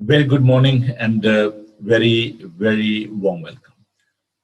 Very good morning and very warm welcome.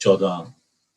14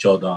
14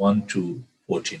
1 to 14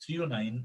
309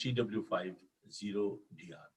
TW50DR।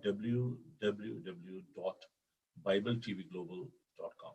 www.bibletvglobal.com।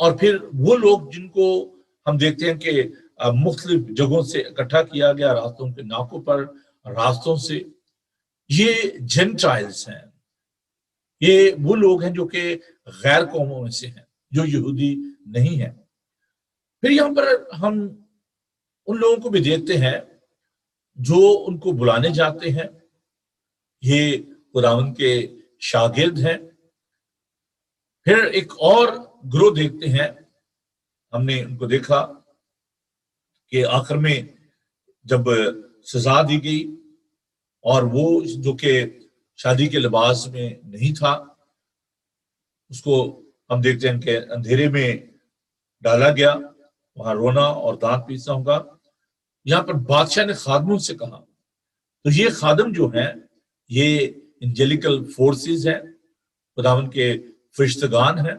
اور پھر وہ لوگ جن کو ہم دیکھتے ہیں کہ مختلف جگہوں سے اکٹھا کیا گیا، راستوں کے ناکوں پر، راستوں سے، یہ جینٹائلز ہیں، یہ وہ لوگ ہیں جو کہ غیر قوموں میں سے ہیں، جو یہودی نہیں ہیں۔ پھر یہاں پر ہم ان لوگوں کو بھی دیکھتے ہیں جو ان کو بلانے جاتے ہیں، یہ خداوند کے شاگرد ہیں۔ پھر ایک اور گروہ دیکھتے ہیں، ہم نے ان کو دیکھا کہ آخر میں جب سزا دی گئی اور وہ جو کہ شادی کے لباس میں نہیں تھا، اس کو ہم دیکھتے ہیں کہ اندھیرے میں ڈالا گیا، وہاں رونا اور دانت پیسنا ہوگا۔ یہاں پر بادشاہ نے خادموں سے کہا، تو یہ خادم جو ہیں یہ انجیلیکل فورسز ہیں، خداوند کے فرشتگان ہیں۔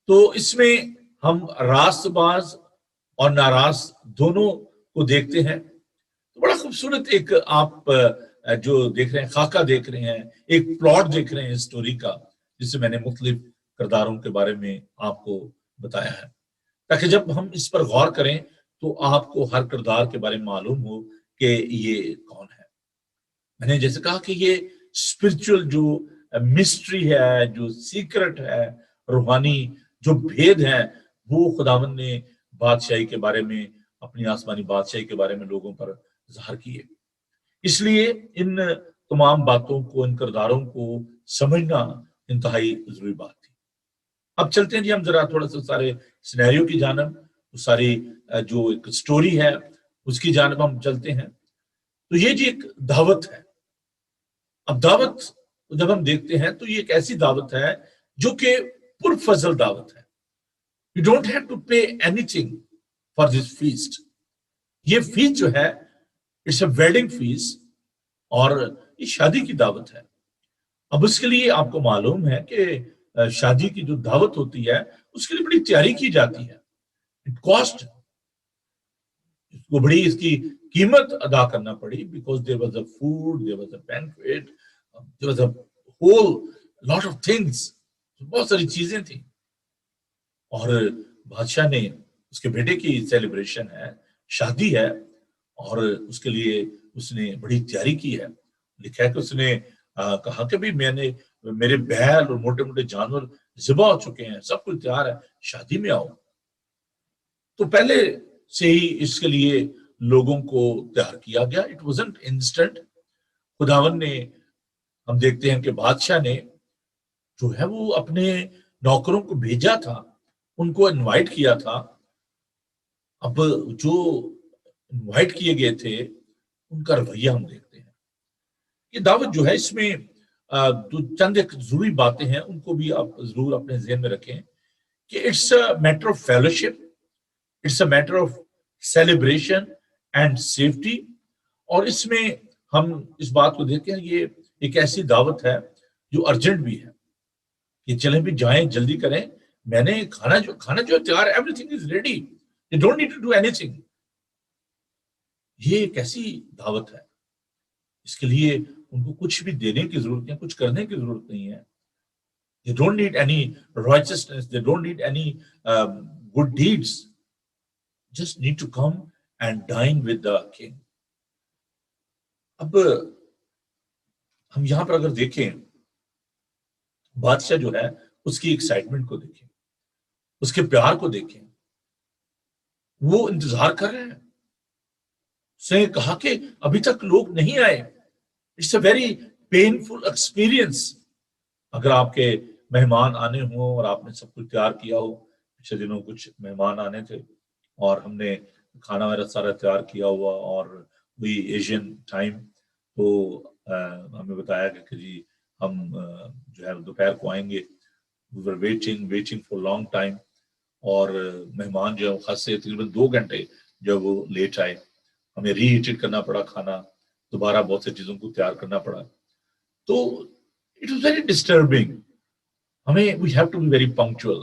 تو اس میں ہم راست باز اور ناراض دونوں کو دیکھتے ہیں۔ تو بڑا خوبصورت ایک آپ جو دیکھ رہے ہیں، خاکہ دیکھ رہے ہیں، ایک پلاٹ دیکھ رہے ہیں اس سٹوری کا، جس سے میں نے مختلف کرداروں کے بارے میں آپ کو بتایا ہے، تاکہ جب ہم اس پر غور کریں تو آپ کو ہر کردار کے بارے میں معلوم ہو کہ یہ کون ہے۔ میں نے جیسے کہا کہ یہ اسپرچل جو مسٹری ہے، جو سیکرٹ ہے، روحانی جو بھید ہیں، وہ خداوند نے بادشاہی کے بارے میں، اپنی آسمانی بادشاہی کے بارے میں لوگوں پر ظاہر کیے۔ اس لیے ان تمام باتوں کو، ان کرداروں کو سمجھنا انتہائی ضروری بات تھی۔ اب چلتے ہیں جی ہم ذرا تھوڑا سا سارے سینیریو کی جانب، ساری جو ایک سٹوری ہے اس کی جانب ہم چلتے ہیں۔ تو یہ جی ایک دعوت ہے۔ اب دعوت جب ہم دیکھتے ہیں تو یہ ایک ایسی دعوت ہے جو کہ پرفضل دعوت ہے۔ You don't have to pay anything for this feast. یہ فیسٹ جو ہے it's a wedding feast، اور یہ شادی کی دعوت ہے۔ اب اس کے لیے آپ کو معلوم ہے کہ شادی کی جو دعوت ہوتی ہے اس کے لیے بڑی تیاری کی جاتی ہے۔ It cost، اس کو بڑی اس کی قیمت ادا کرنا پڑی، because there was a food, there was a banquet, there was a whole lot of things، بہت ساری چیزیں تھیں۔ اور بادشاہ نے اس کے بیٹے کی سیلیبریشن ہے، شادی ہے، اور اس کے لیے اس نے بڑی تیاری کی ہے۔ لکھا ہے کہ اس نے کہا کہ بھی میں نے، میرے بیل اور موٹے موٹے جانور ذبح ہو چکے ہیں، سب کچھ تیار ہے، شادی میں آؤ۔ تو پہلے سے ہی اس کے لیے لوگوں کو تیار کیا گیا۔ It wasn't instant۔ خداوند نے، ہم دیکھتے ہیں کہ بادشاہ نے جو ہے وہ اپنے نوکروں کو بھیجا تھا، ان کو انوائٹ کیا تھا۔ اب جو انوائٹ کیے گئے تھے ان کا رویہ ہم دیکھتے ہیں۔ یہ دعوت جو ہے اس میں جو چند ایک ضروری باتیں ہیں ان کو بھی آپ ضرور اپنے ذہن میں رکھیں کہ it's a matter of fellowship, it's a matter of celebration and safety. اور اس میں ہم اس بات کو دیکھیں، یہ ایک ایسی دعوت ہے جو ارجنٹ بھی ہے کہ چلیں بھی جائیں، جلدی کریں، میں نے کھانا جو تیار ہے، everything is ready, you don't need to do anything. یہ ایک ایسی دعوت ہے، اس کے لیے ان کو کچھ بھی دینے کی ضرورت نہیں، کچھ کرنے کی ضرورت نہیں ہے۔ They don't need any righteousness, they don't need any good deeds, just need to come and dine with the king۔ اب ہم یہاں پر اگر دیکھیں، بادشاہ جو ہے اس کی ایکسائٹمنٹ کو دیکھیں، اس کے پیار کو دیکھیں، وہ انتظار کر رہے ہیں۔ اس نے کہا کہ ابھی تک لوگ نہیں آئے۔ It's a very painful experience. اگر آپ کے مہمان آنے ہوں اور آپ نے سب کچھ تیار کیا ہو، پچھلے دنوں کچھ مہمان آنے تھے اور ہم نے کھانا وغیرہ سارا تیار کیا ہوا، اور وہی ایشین ٹائم، تو ہمیں بتایا کہ جی ہم جو ہے دوپہر کو آئیں گے۔ we were waiting for long time، اور مہمان جو ہے خاص سے تقریباً 2 گھنٹے جو وہ لیٹ آئے، ہمیں ری ہیٹڈ کرنا پڑا کھانا، دوبارہ بہت سی چیزوں کو تیار کرنا پڑا۔ تو اٹ واز ویری ڈسٹربنگ۔ ہمیں we have to be very punctual,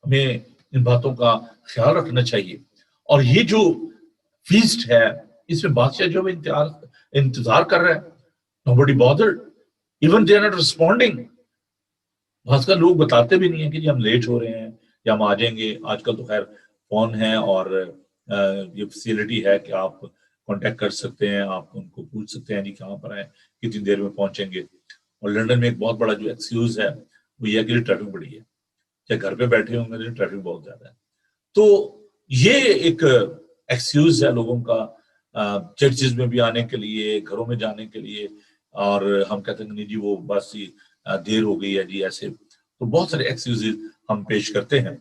ہمیں ان باتوں کا خیال رکھنا چاہیے۔ اور یہ جو فیسٹ ہے اس میں بادشاہ جو انتظار کر رہا ہے، nobody bothered، even they are not responding۔ بعض کا لوگ بتاتے بھی نہیں ہیں کہ جی ہم لیٹ ہو رہے ہیں کہ ہم آ جائیں گے. آج کل تو خیر فون ہے اور یہ فیسلٹی ہے کہ آپ کانٹیکٹ کر سکتے ہیں, آپ ان کو پوچھ سکتے ہیں کہاں پر ہیں, کتنی دیر میں پہنچیں گے. اور لنڈن میں ایک بہت بڑا جو ایکسکیوز ہے وہ یہ کہ ٹریفک بڑی ہے, چاہے گھر پہ بیٹھے ہوں گے ٹریفک بہت زیادہ ہے. تو یہ ایک ایکسکیوز ہے لوگوں کا چرچز میں بھی آنے کے لیے, گھروں میں جانے کے لیے, اور ہم کہتے ہیں نہیں جی وہ بس دیر ہو گئی ہے جی ایسے. تو بہت سارے ایکسکیوز ہم پیش کرتے ہیں.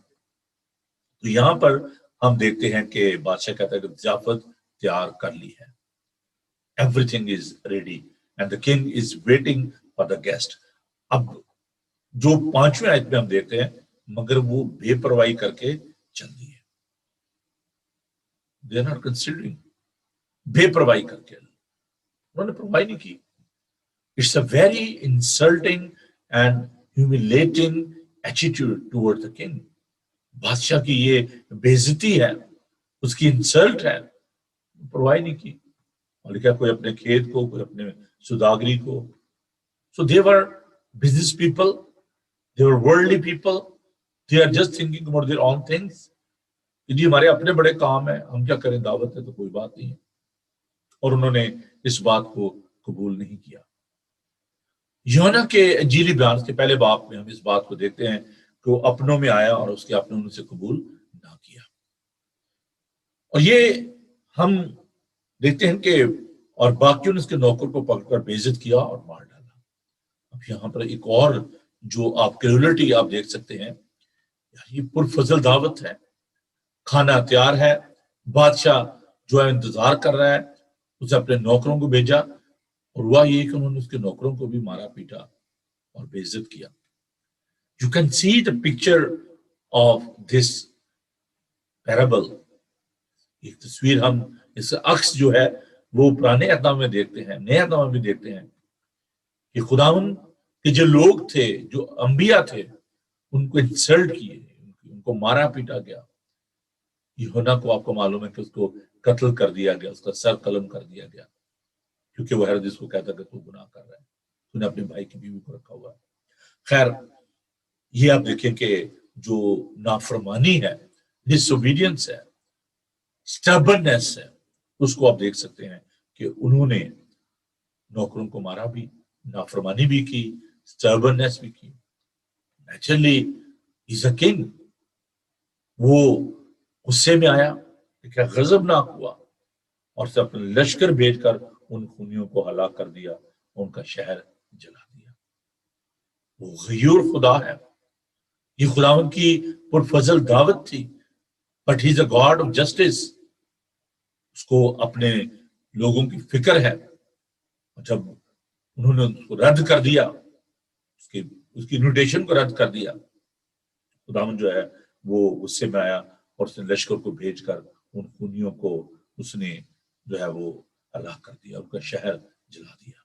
تو یہاں پر ہم دیکھتے ہیں کہ بادشاہ کہتا ہے کہ ضیافت تیار کر لی ہے, everything is ready and the king is waiting for the guest. اب جو 5ویں آیت میں ہم دیکھتے ہیں مگر وہ بے پرواہی کر کے چل دی ہے. They are not considering. بے پرواہی کر کے انہوں نے پرواہی نہیں کی. It's a very insulting and humiliating attitude toward the king. بادشاہ کی یہ بے عزتی ہے, اس کی انسلٹ ہے, پرواہی نہیں کی. اور لکھا کوئی اپنے کھیت کو, کوئی اپنے سوداگری کو. So they were business people, they were worldly people, they are just thinking about their own things. جی ہمارے اپنے بڑے کام ہیں, ہم کیا کریں, دعوت ہے تو کوئی بات نہیں ہے. اور انہوں نے اس بات کو قبول نہیں کیا. یوحنا کے انجیلی بیان کے پہلے باب میں ہم اس بات کو دیکھتے ہیں کہ وہ اپنوں میں آیا اور اس کے اپنوں نے اسے قبول نہ کیا. اور یہ ہم دیکھتے ہیں کہ اور باقیوں نے اس کے نوکر کو پکڑ کر بے عزت کیا اور مار ڈالا. اب یہاں پر ایک اور جو آپ کریولٹی آپ دیکھ سکتے ہیں, یہ پرفضل دعوت ہے, کھانا تیار ہے, بادشاہ جو ہے انتظار کر رہا ہے, اسے اپنے نوکروں کو بھیجا, اور ہوا یہ کہ انہوں نے اس کے نوکروں کو بھی مارا پیٹا اور بے عزت کیا. You can see the picture of this parable. ایک تصویر ہم اس عکس جو ہے وہ پرانے عہد میں دیکھتے ہیں, نئے عہد میں بھی دیکھتے ہیں کہ خداوند کے جو لوگ تھے, جو انبیاء تھے, ان کو انسلٹ کیے, ان کو مارا پیٹا گیا. یوحنا کو آپ کو معلوم ہے کہ اس کو قتل کر دیا گیا, اس کا سر قلم کر دیا گیا, کیونکہ وہ ہیرودیس کو کہتا کہ تو گناہ کر رہا ہے, تو نے اپنے بھائی کی بیوی کو رکھا ہوا ہے. خیر یہ آپ دیکھیں کہ جو نافرمانی ہے, ڈس اوبیڈینس ہے, اسٹبرنس ہے, اس کو آپ دیکھ سکتے ہیں کہ انہوں نے نوکروں کو مارا بھی, نافرمانی بھی کی, اسٹبرنس بھی کی. Naturally is a king. وہ غصے میں آیا, کہ غضبناک ہوا, اور سے اپنے لشکر بھیج کر ان خونیوں کو ہلاک کر دیا, ان کا شہر جلا دیا. وہ غیور خدا ہے, یہ خداوند کی پرفضل دعوت تھی, but he is a god of justice. اس کو اپنے لوگوں کی فکر ہے. جب انہوں نے اس کو رد کر دیا, اس کی انویٹیشن کو رد کر دیا, خداوند جو ہے وہ غصے میں آیا اور اس نے لشکر کو بھیج کر ان خونیوں کو اس نے جو ہے وہ ہلاک کر دیا, ان کا شہر جلا دیا.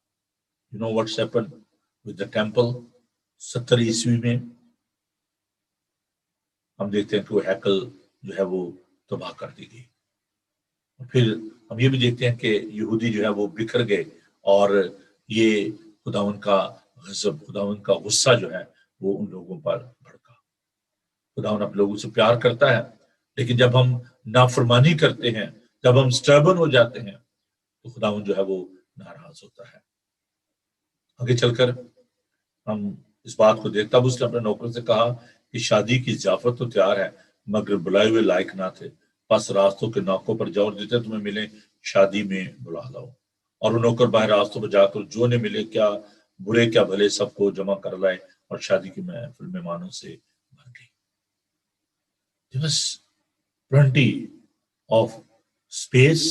You know what's happened with the temple? 70 عیسوی میں ہم دیکھتے ہیں کہ وہ ہیکل جو ہے وہ تباہ کر دی گئی. اور پھر ہم یہ بھی دیکھتے ہیں کہ یہودی جو ہے وہ بکھر گئے, اور یہ خداوند کا غضب, خداوند کا غصہ جو ہے وہ ان لوگوں پر بھڑکا. خداوند اپنے لوگوں سے پیار کرتا ہے, لیکن جب ہم نافرمانی کرتے ہیں, جب ہم سٹربن ہو جاتے ہیں, تو خداوند جو ہے وہ ناراض ہوتا ہے. آگے چل کر ہم اس بات کو دیکھتا, اب اس نے اپنے نوکر سے کہا کہ شادی کی ضیافت تو تیار ہے, مگر بلائے ہوئے لائق نہ تھے, بس راستوں کے ناکوں پر جاؤ, جتنے تمہیں ملے شادی میں بلا لاؤ. اور وہ نوکر باہر راستوں پر جا کر جو نے ملے, کیا برے کیا بھلے, سب کو جمع کر لائے, اور شادی کی محفل مہمانوں سے بھر گئی. There was plenty of space.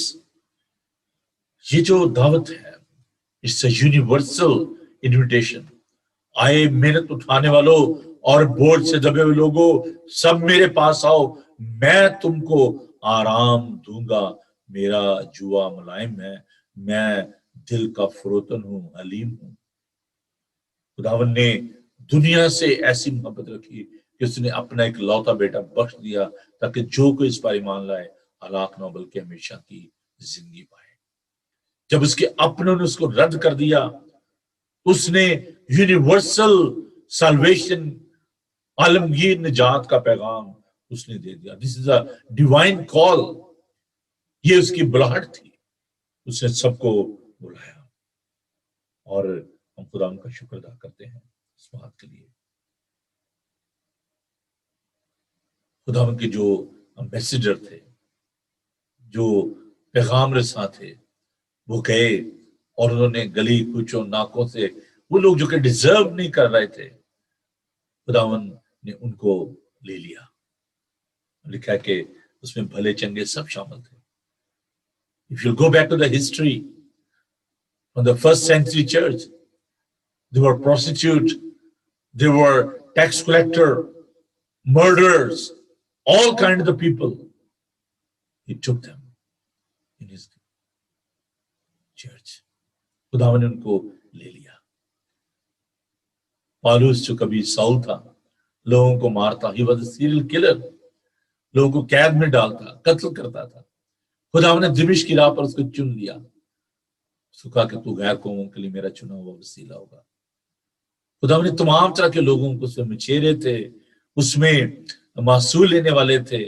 یہ جو دعوت ہے, it's a universal invitation. آئے محنت اٹھانے والوں اور بوجھ سے دبے ہوئے لوگوں, سب میرے پاس آؤ, میں تم کو آرام دوں گا. میرا جوا ملائم ہے, میں دل کا فروتن ہوں, حلیم ہوں. خداوند نے دنیا سے ایسی محبت رکھی کہ اس نے اپنا ایک لوتا بیٹا بخش دیا, تاکہ جو کوئی اس پر ایمان لائے ہلاک نہ ہو بلکہ ہمیشہ کی زندگی پائے. جب اس کے اپنوں نے اس کو رد کر دیا, اس نے یونیورسل سالویشن, عالمگیر نجات کا پیغام اس نے دے دیا. دس از اے ڈیوائن کال. یہ اس کی بلاہٹ تھی. اس نے سب کو بلایا اور ہم خدا ان کا شکر ادا کرتے ہیں اس بات کے لیے. خدا ان کے جو امبیسیڈر تھے, جو پیغام رساں تھے, وہ گئے اور انہوں نے گلی کوچوں ناکوں سے وہ لوگ جو کہ ڈیزرو نہیں کر رہے تھے, خداون نے ان کو لے لیا. لکھا ہے کہ اس میں بھلے چنگے سب شامل تھے. If you go back to the history from the first century church, they were prostitutes, they were tax collector, murderers, all kinds of people. He took them in his church. خداوند نے ان کو لے لیا. پالوس جو کبھی ساؤل تھا, لوگوں کو مارتا, he was a serial killer, لوگوں کو قید میں ڈالتا, قتل کرتا تھا. خداوند نے دمشق کی راہ پر اس کو چن لیا. اس کو کہا کہ تو غیر قوموں کے لیے میرا چنا ہوا وسیلہ ہوگا. خداوند نے تمام طرح کے لوگوں کو, اس میں مچھیرے تھے, اس میں محصول لینے والے تھے,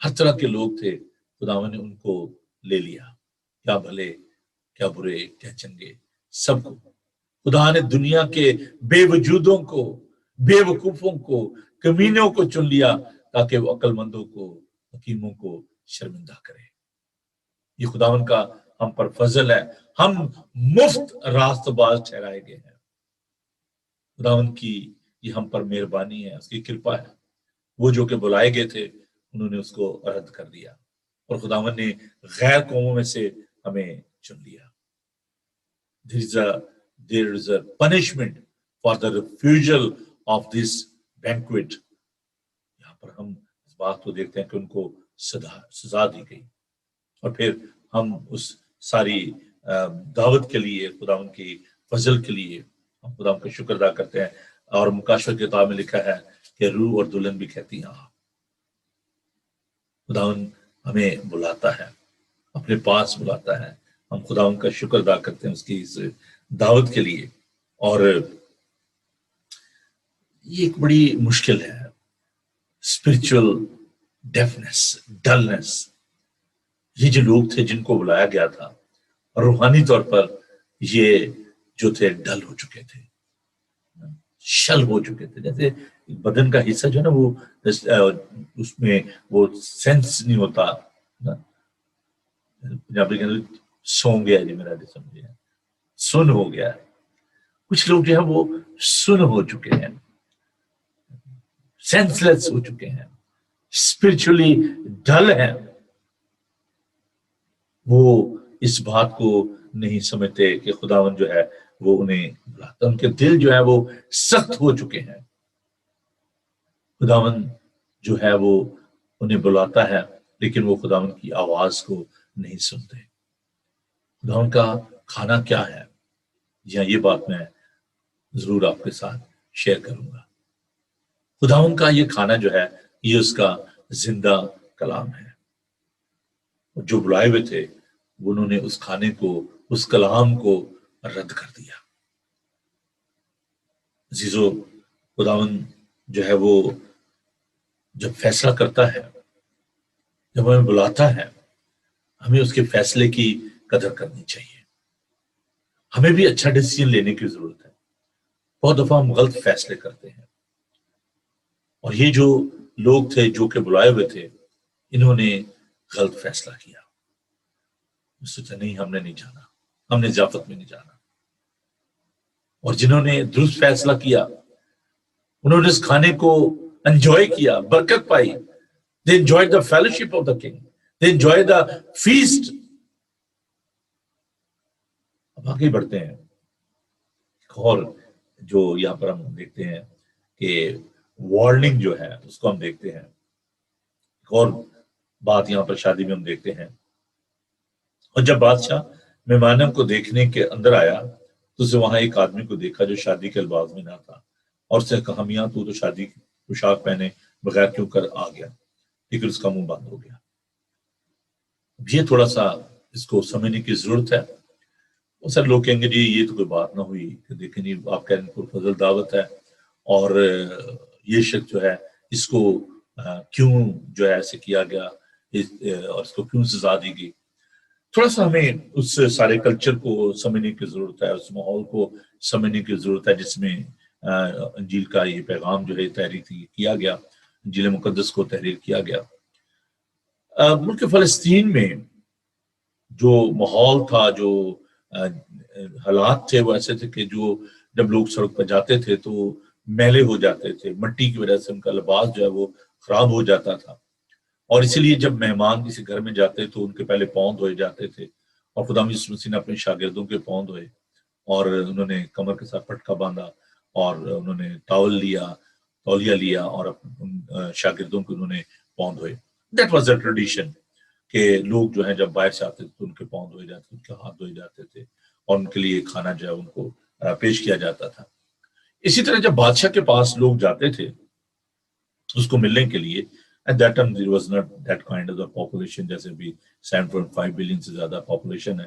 ہر طرح کے لوگ تھے. خداوند نے ان کو لے لیا. کیا بھلے, کیا برے, کیا چنگے, سب کو. خدا نے دنیا کے بے وجودوں کو, بے وقوفوں کو, کمینوں کو چن لیا تاکہ وہ عقل مندوں کو, حکیموں کو شرمندہ کرے. یہ خداوند کا ہم پر فضل ہے. ہم مفت راست باز ٹھہرائے گئے ہیں. خداوند کی یہ ہم پر مہربانی ہے, اس کی کرپا ہے. وہ جو کہ بلائے گئے تھے انہوں نے اس کو رد کر دیا, اور خداوند نے غیر قوموں میں سے ہمیں چن لیا. There is a punishment for the refusal of this banquet. یہاں پر ہم اس بات کو دیکھتے ہیں کہ ان کو سزا دی گئی, اور پھر ہم اس ساری دعوت کے لیے, خداوند کی فضل کے لیے ہم خداوند کا شکر ادا کرتے ہیں. اور مکاشفہ کی کتاب میں لکھا ہے کہ روح اور دلہن بھی کہتی ہیں خداوند ہمیں بلاتا ہے, اپنے پاس بلاتا ہے. ہم خداوند کا شکر ادا کرتے ہیں اس کی اس دعوت کے لیے. اور یہ ایک بڑی مشکل ہے, اسپرچل ڈیفنس, ڈلنس. یہ جو لوگ تھے جن کو بلایا گیا تھا, روحانی طور پر یہ جو تھے ڈل ہو چکے تھے, شل ہو چکے تھے. جیسے بدن کا حصہ جو ہے نا, وہ اس میں وہ سینس نہیں ہوتا. پنجابی کے اندر سو گیا جی میرا جسم, سن ہو گیا. کچھ لوگ جو ہے وہ سن ہو چکے ہیں, سینس لیس ہو چکے ہیں, اسپرچولی ڈل ہیں. وہ اس بات کو نہیں سمجھتے کہ خداوند جو ہے وہ انہیں بلاتا. ان کے دل جو ہے وہ سخت ہو چکے ہیں. خداوند جو ہے وہ انہیں بلاتا ہے, لیکن وہ خداوند کی آواز کو نہیں سنتے. خداوند کا کھانا کیا ہے, جہاں یہ بات میں ضرور آپ کے ساتھ شیئر کروں گا. خداوند کا یہ کھانا جو ہے یہ اس کا زندہ کلام ہے. جو بلائے ہوئے تھے انہوں نے اس کھانے کو, اس کلام کو رد کر دیا. عزیزو, خداوند جو ہے وہ جب فیصلہ کرتا ہے, جب ہمیں بلاتا ہے, ہمیں اس کے فیصلے کی قدر کرنی چاہیے. ہمیں بھی اچھا ڈیسیژن لینے کی ضرورت ہے. بہت دفعہ ہم غلط فیصلے کرتے ہیں, اور یہ جو لوگ تھے جو کہ بلائے ہوئے تھے, انہوں نے غلط فیصلہ کیا. سوچا نہیں, ہم نے نہیں جانا, ہم نے ضیافت میں نہیں جانا. اور جنہوں نے درست فیصلہ کیا انہوں نے اس کھانے کو انجوائے کیا, برکت پائی. They enjoyed the fellowship of the king. They enjoyed the feast. اب آگے بڑھتے ہیں. اور جو یہاں پر ہم دیکھتے ہیں کہ وارننگ جو ہے اس کو ہم دیکھتے ہیں. ایک اور بات یہاں پر شادی میں ہم دیکھتے ہیں. اور جب بادشاہ مہمانوں کو دیکھنے کے اندر آیا تو اسے وہاں ایک آدمی کو دیکھا جو شادی کے الفاظ میں نہ تھا, اور اسے کہا, میاں تو شادی کی پوشاک پہنے بغیر کیوں کر آ گیا؟ لیکن اس کا منہ بند ہو گیا. یہ تھوڑا سا اس کو سمجھنے کی ضرورت ہے. بہت سارے لوگ کہیں گے جی یہ تو کوئی بات نہ ہوئی, کہ دیکھیں جی آپ کہہ رہے ہیں فضل دعوت ہے, اور یہ شخص جو ہے اس کو کیوں جو ہے ایسے کیا گیا اور اس کو کیوں سزا دی گئی. تھوڑا سا ہمیں اس سارے کلچر کو سمجھنے کی ضرورت ہے, اس ماحول کو سمجھنے کی ضرورت ہے جس میں انجیل کا یہ پیغام جو ہے تحریر کیا گیا, انجیل مقدس کو تحریر کیا گیا. ملک فلسطین میں جو ماحول تھا, جو حالات تھے وہ ایسے تھے کہ جو جب لوگ سڑک پہ جاتے تھے تو میلے ہو جاتے تھے, مٹی کی وجہ سے ان کا لباس جو ہے وہ خراب ہو جاتا تھا. اور اسی لیے جب مہمان کسی گھر میں جاتے تو ان کے پہلے پاؤں دھوئے جاتے تھے, اور خدا یسوع مسیح نے اپنے شاگردوں کے پاؤں دھوئے اور انہوں نے کمر کے ساتھ پٹکا باندھا اور انہوں نے ٹاول لیا, تولیہ لیا اور شاگردوں کو انہوں نے پاؤں دھوئے. دیٹ واز اے ٹریڈیشن کہ لوگ جو ہیں جب باہر سے آتے تھے تو ان کے پاؤں دھوئے جاتے, ان کے ہاتھ دھوئے جاتے تھے اور ان کے لیے کھانا جو ہے ان کو پیش کیا جاتا تھا. اسی طرح جب بادشاہ کے پاس لوگ جاتے تھے اس کو ملنے کے لیے, at that time there was not that kind of a population, جیسے بھی 7.5 بلین سے زیادہ پاپولیشن ہے,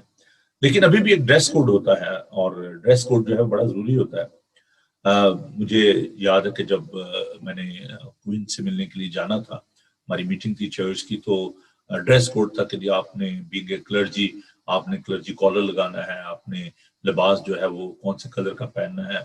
لیکن ابھی بھی ایک ڈریس کوڈ ہوتا ہے اور ڈریس کوڈ جو ہے بڑا ضروری ہوتا ہے. مجھے یاد ہے کہ جب میں نے کوئن سے ملنے کے لیے جانا تھا, ہماری میٹنگ تھی چرچ کی, تو ڈریس کوڈ تھا کہ جی آپ نے بینگ اے کلرجی, آپ نے کلرجی کالر لگانا ہے, آپ نے لباس جو ہے وہ کون سے کلر کا پہننا ہے.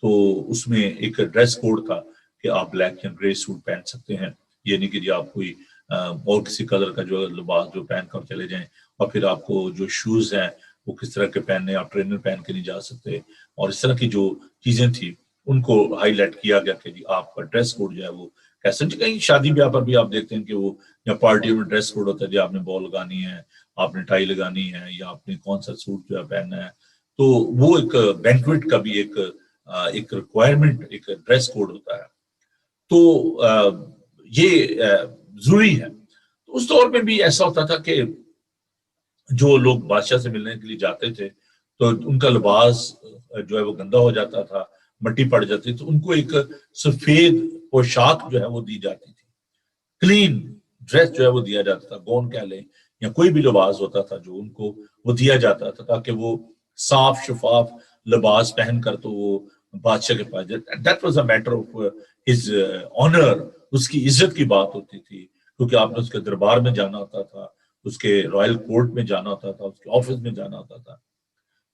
تو اس میں ایک ڈریس کوڈ تھا کہ آپ بلیک یا گرے سوٹ پہن سکتے ہیں, یہ نہیں کہ جی آپ کوئی اور کسی کلر کا جو لباس جو پہن کر چلے جائیں, اور پھر آپ کو جو شوز ہیں وہ کس طرح کے پہننے, آپ ٹرینر پہن کے نہیں جا سکتے. اور اس طرح کی جو چیزیں تھیں ان کو ہائی لائٹ کیا گیا کہ جی آپ کا ڈریس کوڈ جو ہے وہ کیسے. کہیں شادی بیاہ پر بھی آپ دیکھتے ہیں کہ وہ یا پارٹیوں میں ڈریس کوڈ ہوتا ہے, جی آپ نے بال لگانی ہے, آپ نے ٹائی لگانی ہے, یا آپ نے کون سا سوٹ جو ہے پہننا ہے. تو وہ ایک بینکویٹ کا بھی ایک ریکوائرمنٹ, ایک ڈریس کوڈ ہوتا ہے. تو یہ ضروری ہے. تو اس دور میں بھی ایسا ہوتا تھا کہ جو لوگ بادشاہ سے ملنے کے لیے جاتے تھے تو ان کا لباس جو ہے وہ گندا ہو جاتا تھا, مٹی پڑ جاتی, تو ان کو ایک سفید پوشاک جو ہے وہ دی جاتی تھی, کلین ڈریس جو ہے وہ دیا جاتا تھا, گون کہہ لیں یا کوئی بھی لباس ہوتا تھا جو ان کو وہ دیا جاتا تھا, تاکہ وہ صاف شفاف لباس پہن کر تو وہ بادشاہ کے پاس جاتے. That was a matter of his honour, اس کی عزت کی بات ہوتی تھی, کیونکہ آپ نے اس کے دربار میں جانا ہوتا تھا, اس کے رائل کورٹ میں جانا ہوتا تھا, اس کے آفس میں جانا ہوتا تھا.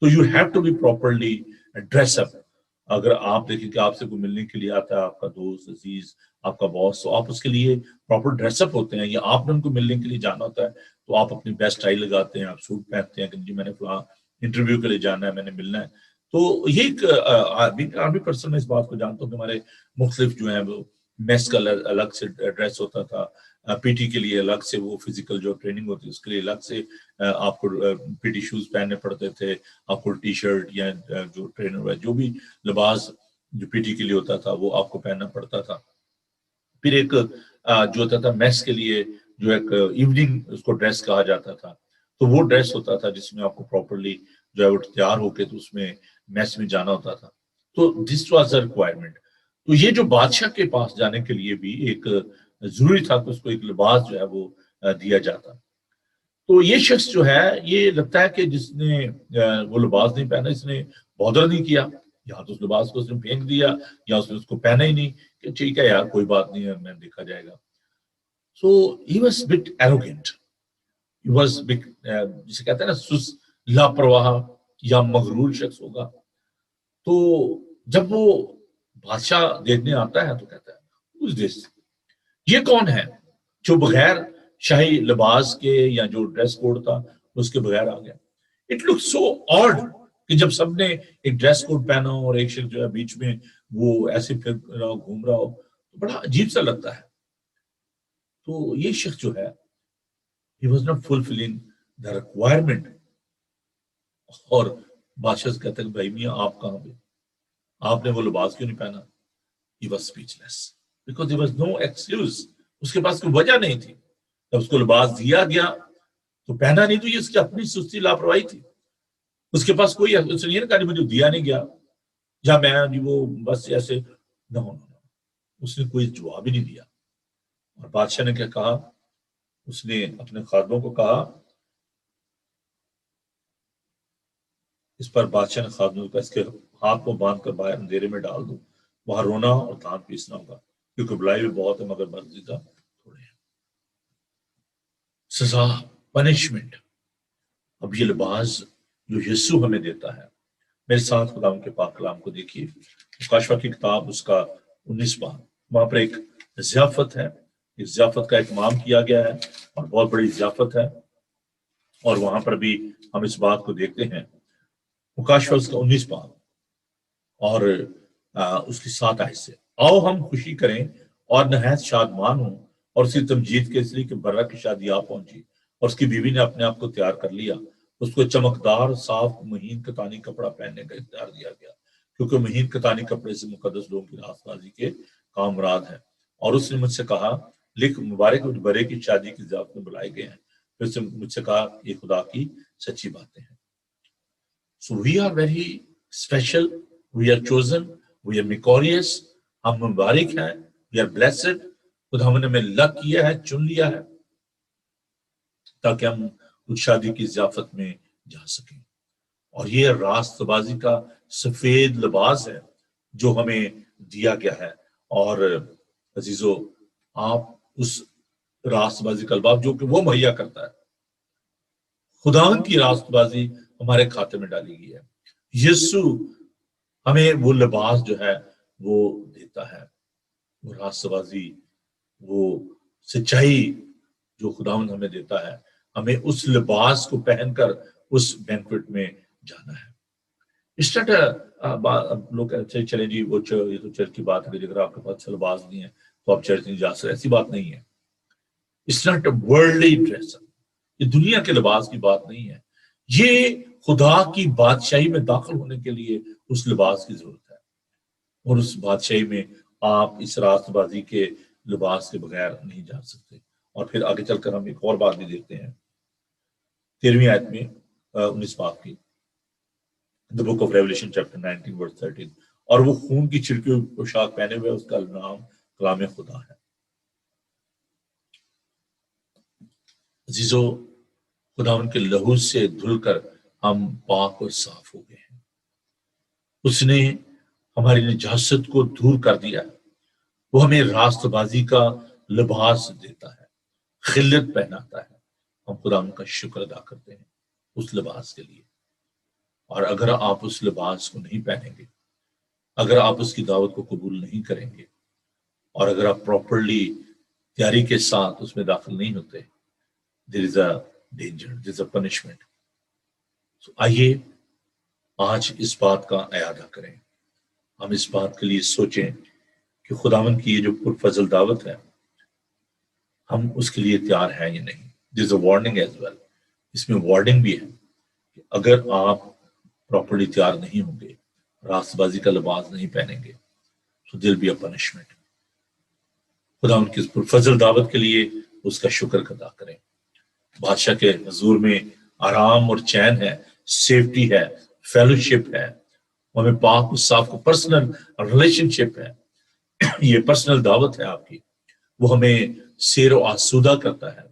تو you have to be properly dress up. اگر آپ دیکھیں کہ آپ سے کوئی ملنے کے لیے آتا ہے, آپ کا دوست عزیز, آپ کا باس, تو آپ اس کے لیے پراپر ڈریس اپ ہوتے ہیں. یا آپ نے ان کو ملنے کے لیے جانا ہوتا ہے تو آپ اپنی بیسٹ ٹائی لگاتے ہیں, آپ سوٹ پہنتے ہیں کہ جی میں نے فلاں انٹرویو کے لیے جانا ہے, میں نے ملنا ہے. تو یہ ایک آرمی پرسن میں اس بات کو جانتا ہوں کہ ہمارے مختلف جو ہیں وہ میس کا الگ سے ڈریس ہوتا تھا, پی ٹی کے لیے الگ سے وہ فزیکل جو ٹریننگ ہوتی ہے اس کے لیے الگ سے آپ کو پی ٹی شوز پہننے پڑتے تھے, آپ کو ٹی شرٹ یا جو ٹرینر ہے جو بھی لباس جو پی ٹی کے لیے ہوتا تھا وہ آپ کو پہننا پڑتا تھا. پھر ایک جو ہوتا تھا میس کے لیے جو ایک ایوننگ اس کو ڈریس کہا جاتا تھا, تو وہ ڈریس ہوتا تھا جس میں آپ کو پراپرلی جو ہے وہ تیار ہو کے تو اس میں میس میں جانا ہوتا تھا. تو دس واز اے ریکوائرمنٹ. تو یہ جو بادشاہ کے پاس جانے کے لیے بھی ایک ضروری تھا کہ اس کو ایک لباس جو ہے وہ دیا جاتا. تو یہ شخص جو ہے یہ لگتا ہے کہ جس نے وہ لباس نہیں پہنا, اس نے بودر نہیں کیا, یا تو اس لباس کو اس نے پھینک دیا یا اس نے اس کو پہنا ہی نہیں کہ ٹھیک ہے یار کوئی بات نہیں ہے, میں دیکھا جائے گا. So he was but arrogant, he was but جسے کہتے ہیں نا سست, لاپرواہ یا مغرور شخص ہوگا. تو جب وہ بادشاہ دیکھنے آتا ہے تو کہتا ہے اس دیش یہ کون ہے جو بغیر شاہی لباس کے یا جو ڈریس کوڈ تھا اس کے بغیر آ گیا. اٹ لک سو آڈ کہ جب سب نے ایک ڈریس کوڈ پہنا ہو اور ایک شخص جو ہے بیچ میں وہ ایسے پھر گھوم رہا ہو, تو بڑا عجیب سا لگتا ہے. تو یہ شخص جو ہے he was not fulfilling the requirement. اور بادشاہ سے کہتا ہے کہ بھائی میاں آپ کہاں پہ, آپ نے وہ لباس کیوں نہیں پہنا. He was speechless because there was no excuse. اس کے پاس کوئی وجہ نہیں تھی. جب اس کو لباس دیا گیا تو پہنا نہیں, تو یہ اس کی اپنی سستی لاپرواہی تھی. اس کے پاس کوئی اس نے یہ کہا مجھے دیا نہیں گیا یا میں وہ بس ایسے نہ, اس نے کوئی جواب ہی نہیں دیا. اور بادشاہ نے کیا کہا, اس نے اپنے خادموں کو کہا, اس پر بادشاہ نے خادموں کو اس کے ہاتھ کو باندھ کر باہر اندھیرے میں ڈال دو, وہاں رونا اور دانت پیسنا ہوگا. کیونکہ بلائی بھی بہت ہے مگر برگزیدہ تھوڑے ہیں۔ سزا، پنشمنٹ۔ اب یہ لباس جو یسوع ہمیں دیتا ہے، میرے ساتھ خدا کے پاک کلام کو دیکھیے، مکاشفہ کی کتاب اس کا 19 باب، وہاں پر ایک ضیافت ہے، اس ضیافت کا اہتمام کیا گیا ہے اور بہت بڑی ضیافت ہے، اور وہاں پر بھی ہم اس بات کو دیکھتے ہیں۔ مکاشفہ اس کا 19 باب اور اس کی 7 آیت سے، آؤ ہم خوشی کریں اور نہایت شادمان ہوں اور اس کی تمجید کے اس لیے کہ برہ کی شادی آ پہنچی اور اس کی بیوی نے اپنے آپ کو تیار کر لیا، اس کو چمکدار صاف مہین کتانی کپڑا پہننے کا اختیار دیا گیا، کیونکہ مہین کتانی کپڑے سے مقدس لوگوں کی راست بازی کے کام مراد ہے۔ اور اس نے مجھ سے کہا، لکھ، مبارک برے کی شادی کی ضیافت میں بلائے گئے ہیں۔ پھر اس نے مجھ سے کہا، یہ خدا کی سچی باتیں ہیں۔ So we are very special, we are chosen, we are victorious، ہم مبارک ہیں، we are blessed، خدا ہم نے ہمیں لگ کیا ہے، چن لیا ہے تاکہ ہم اس شادی کی ضیافت میں جا سکیں۔ اور یہ راست بازی کا سفید لباس ہے جو ہمیں دیا گیا ہے۔ اور عزیزو، آپ اس راست بازی کا لباس جو کہ وہ مہیا کرتا ہے، خداوند کی راست بازی ہمارے کھاتے میں ڈالی گئی ہے۔ یسوع ہمیں وہ لباس جو ہے وہ دیتا ہے، وہ راست بازی، وہ سچائی جو خداوند ہمیں دیتا ہے، ہمیں اس لباس کو پہن کر اس بینکوٹ میں جانا ہے۔ اس لوگ کہتے ہیں چلیں جی وہ یہ تو چرچ کی بات ہے کہ اگر آپ کے پاس اچھا لباس نہیں ہے تو آپ چرچ نہیں جا سکتے، ایسی بات نہیں ہے۔ It's not a worldly dress، یہ دنیا کے لباس کی بات نہیں ہے، یہ خدا کی بادشاہی میں داخل ہونے کے لیے اس لباس کی ضرورت ہے، اور اس بادشاہی میں آپ اس راست بازی کے لباس کے بغیر نہیں جا سکتے۔ اور پھر آگے چل کر ہم ایک اور بات بھی دیکھتے ہیں 13ویں آیت میں 19 باب کی، The Book of Revelation chapter 19 verse 13، اور وہ خون کی چھڑکی ہوئی پوشاک پہنے ہوئے، اس کا نام کلام خدا ہے۔ عزیزو، خدا ان کے لہو سے دھل کر ہم پاک اور صاف ہو گئے ہیں۔ اس نے ہماری نجاست کو دور کر دیا ہے، وہ ہمیں راست بازی کا لباس دیتا ہے، خلت پہناتا ہے۔ ہم خدا ان کا شکر ادا کرتے ہیں اس لباس کے لیے۔ اور اگر آپ اس لباس کو نہیں پہنیں گے، اگر آپ اس کی دعوت کو قبول نہیں کریں گے، اور اگر آپ پراپرلی تیاری کے ساتھ اس میں داخل نہیں ہوتے، there is a danger, there is a punishment۔ So آئیے آج اس بات کا اعادہ کریں، ہم اس بات کے لیے سوچیں کہ خداوند کی یہ جو پرفضل دعوت ہے، ہم اس کے لیے تیار ہیں یا نہیں۔ there is a warning as well، اس میں وارننگ بھی ہے کہ اگر آپ پراپرلی تیار نہیں ہوں گے، راست بازی کا لباس نہیں پہنیں گے، so there will be a punishment۔ خدا ان کی پرفضل دعوت کے لیے اس کا شکر ادا کریں۔ بادشاہ کے حضور میں آرام اور چین ہے، سیفٹی ہے، فیلوشپ ہے، ہمیں پاک و صاف کو پرسنل ریلیشن شپ ہے، یہ پرسنل دعوت ہے آپ کی، وہ ہمیں سیر و آسودہ کرتا ہے۔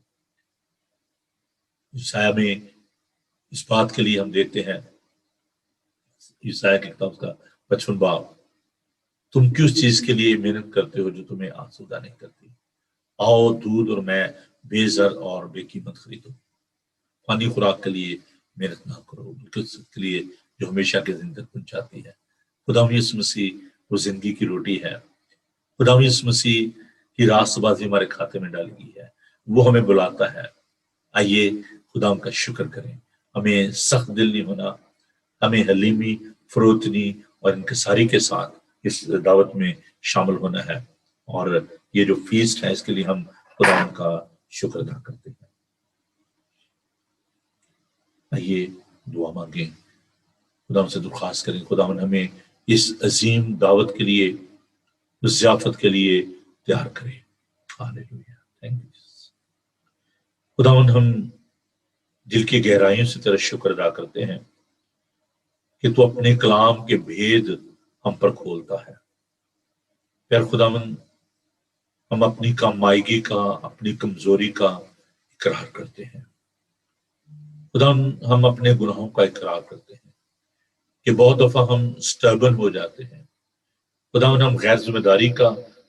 یسایہ میں اس بات کے لیے ہم دیکھتے ہیں، یسایہ کی کتاب کا 55 باب، تم کس چیز کے لیے محنت کرتے ہو جو تمہیں آسودہ نہیں کرتی؟ آؤ دودھ اور میں بے زر اور بے قیمت خریدو۔ فانی خوراک کے لیے محنت نہ کرو، بلکہ اس کے لیے جو ہمیشہ کے زندگی پہنچاتی ہے۔ خدا یسوع مسیح وہ زندگی کی روٹی ہے، خدا یسوع مسیح کی راست بازی ہمارے کھاتے میں ڈالی گئی ہے، وہ ہمیں بلاتا ہے۔ آئیے خدا کا شکر کریں، ہمیں سخت دل نہیں ہونا، ہمیں حلیمی، فروتنی اور انکساری کے ساتھ اس دعوت میں شامل ہونا ہے، اور یہ جو فیسٹ ہے اس کے لیے ہم خدا کا شکر ادا کرتے ہیں۔ آئیے دعا مانگیں، خدا سے درخواست کریں، خدا ہمیں اس عظیم دعوت کے لیے، اس ضیافت کے لیے تیار کرے۔ ہاللیلویا، تھینک یو۔ خدا ہم دل کی گہرائیوں سے تیرا شکر ادا کرتے ہیں کہ تو اپنے کلام کے بھید ہم پر کھولتا ہے۔ پھر خداوند، ہم اپنی کم آئیگی کا، اپنی کمزوری کا اقرار کرتے ہیں۔ خداوند، ہم اپنے گناہوں کا اقرار کرتے ہیں کہ بہت دفعہ ہم سٹربن ہو جاتے ہیں۔ خداوند، ہم غیر ذمہ داری کا